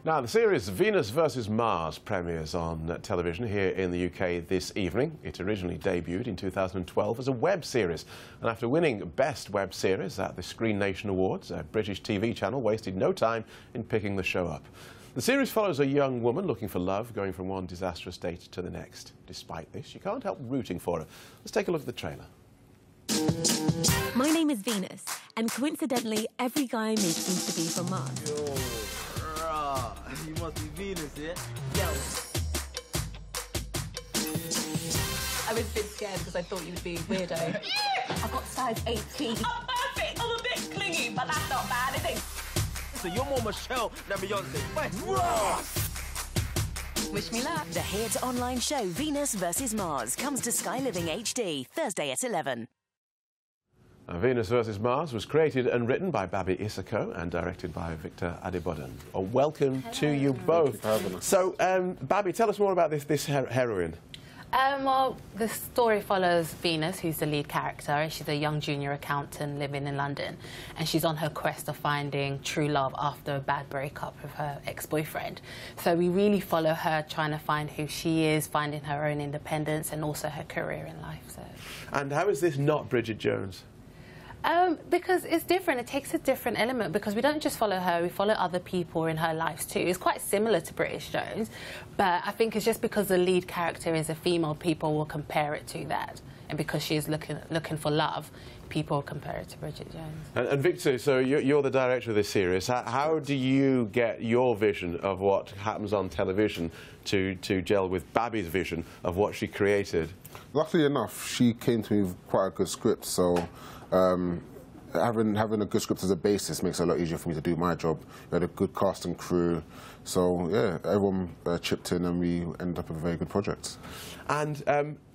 Now, the series Venus vs Mars premieres on television here in the UK this evening. It originally debuted in 2012 as a web series, and after winning Best Web Series at the Screen Nation Awards, a British TV channel wasted no time in picking the show up. The series follows a young woman looking for love, going from one disastrous date to the next. Despite this, you can't help rooting for her. Let's take a look at the trailer. My name is Venus, and coincidentally, every guy I meet seems to be from Mars. Yo, you must be Venus, yeah? Yo. I was a bit scared because I thought you'd be a weirdo. Yeah! I've got size 18. I'm perfect. I'm a bit clingy, but that's not bad, is it? So you're more Michelle than Beyonce. Wish me luck. The hit online show Venus vs Mars comes to Sky Living HD, Thursday at 11. Venus vs Mars was created and written by Baby Isako and directed by Victor Adebodun. Welcome to you both. So, Baby, tell us more about this heroine. Well, the story follows Venus, who's the lead character. She's a young junior accountant living in London, and she's on her quest of finding true love after a bad breakup with her ex-boyfriend. So we really follow her trying to find who she is, finding her own independence, and also her career in life. So. And how is this not Bridget Jones? Because it's different. It takes a different element, because we don't just follow her, we follow other people in her lives too. It's quite similar to British Jones, but I think it's just because the lead character is a female, people will compare it to that. And because she is looking for love, people will compare it to Bridget Jones. And Victor, so you're the director of this series. How do you get your vision of what happens on television to gel with Baby's vision of what she created? Luckily enough, she came to me with quite a good script, so having a good script as a basis makes it a lot easier for me to do my job. We had a good cast and crew, so yeah, everyone chipped in and we ended up with a very good project. And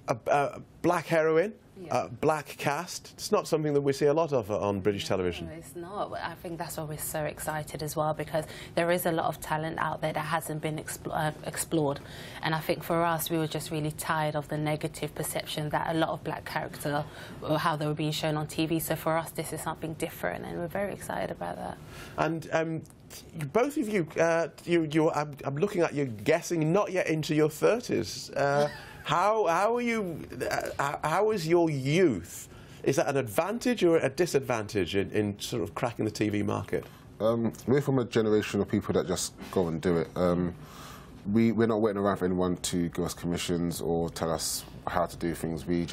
a black heroine, yeah. Black cast. It's not something that we see a lot of on British television. No, it's not. I think that's why we're so excited as well, because there is a lot of talent out there that hasn't been explored. And I think for us, we were just really tired of the negative perception that a lot of black characters, or how they were being shown on TV. So for us, this is something different, and we're very excited about that. And both of you, I'm looking at you guessing not yet into your 30s. How is your youth? Is that an advantage or a disadvantage in sort of cracking the TV market? We're from a generation of people that just go and do it. We're not waiting around for anyone to give us commissions or tell us how to do things. We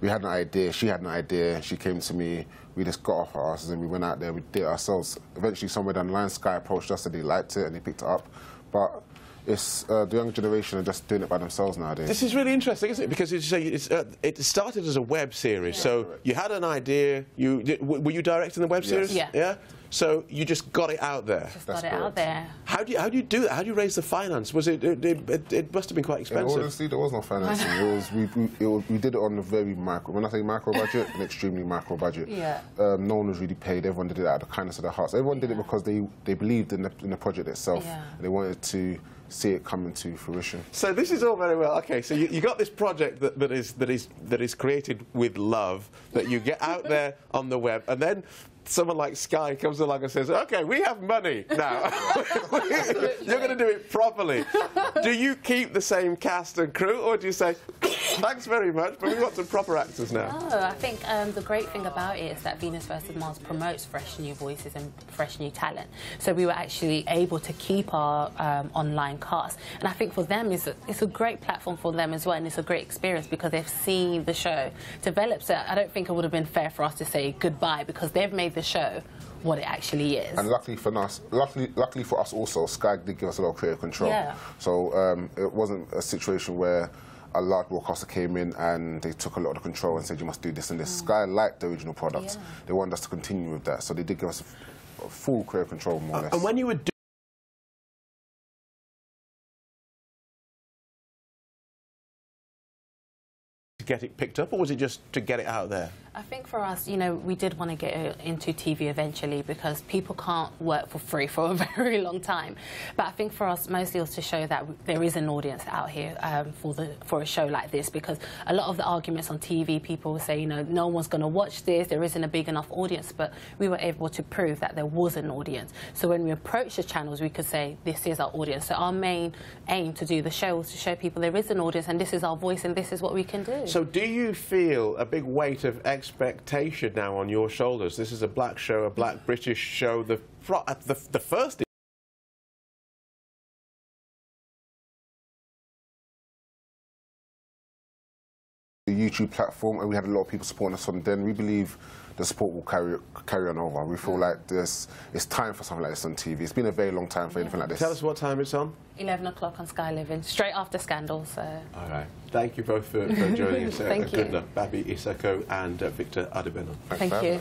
had an idea, she had an idea, she came to me, we just got off our asses and we went out there, we did it ourselves. Eventually somewhere down the line, Sky approached us and they liked it and they picked it up. But it's the younger generation are just doing it by themselves nowadays. This is really interesting, isn't it? Because it started as a web series, yeah. So you had an idea. Were you directing the web series? Yeah. Yeah. So you just got it out there. Just got it out there. How do you do that? How do you raise the finance? Was it must have been quite expensive. Yeah, honestly, there was no financing. we did it on a very micro. When I say micro budget, an extremely micro budget. Yeah. No one was really paid. Everyone did it out of the kindness of their hearts. Everyone did it because they believed in the project itself. Yeah. And they wanted to see it come into fruition. So this is all very well. Okay, so you got this project that is created with love, that you get out there on the web, and then someone like Sky comes along and says, OK, we have money now. You're going to do it properly. Do you keep the same cast and crew, or do you say, thanks very much, but we want some proper actors now? No, I think the great thing about it is that Venus vs Mars promotes fresh new voices and fresh new talent. So we were actually able to keep our online cast. And I think for them, it's a great platform for them as well, and it's a great experience because they've seen the show develop. So I don't think it would have been fair for us to say goodbye, because they've made the show what it actually is. And luckily for us also, Sky did give us a lot of creative control. Yeah. So it wasn't a situation where a large broadcaster came in and they took a lot of the control and said you must do this and this. Sky liked the original product. Yeah. They wanted us to continue with that, so they did give us a full creative control, more or less. And when you were get it picked up, or was it just to get it out there? I think for us, you know, we did want to get into TV eventually because people can't work for free for a very long time. But I think for us, mostly it was to show that there is an audience out here for a show like this, because a lot of the arguments on TV, people will say, you know, no one's going to watch this, there isn't a big enough audience, but we were able to prove that there was an audience. So when we approached the channels, we could say, this is our audience. So our main aim to do the show was to show people there is an audience and this is our voice and this is what we can do. So do you feel a big weight of expectation now on your shoulders? This is a black show, a black British show, the first the YouTube platform, and we had a lot of people supporting us on then. We believe the support will carry on over. We feel like it's time for something like this on TV. It's been a very long time for anything like this. Tell us what time it's on. 11 o'clock on Sky Living, straight after Scandal. So. All right. Thank you both for joining us. Thank you. Good luck, Baby Isako and Victor Adebodun. Thank you.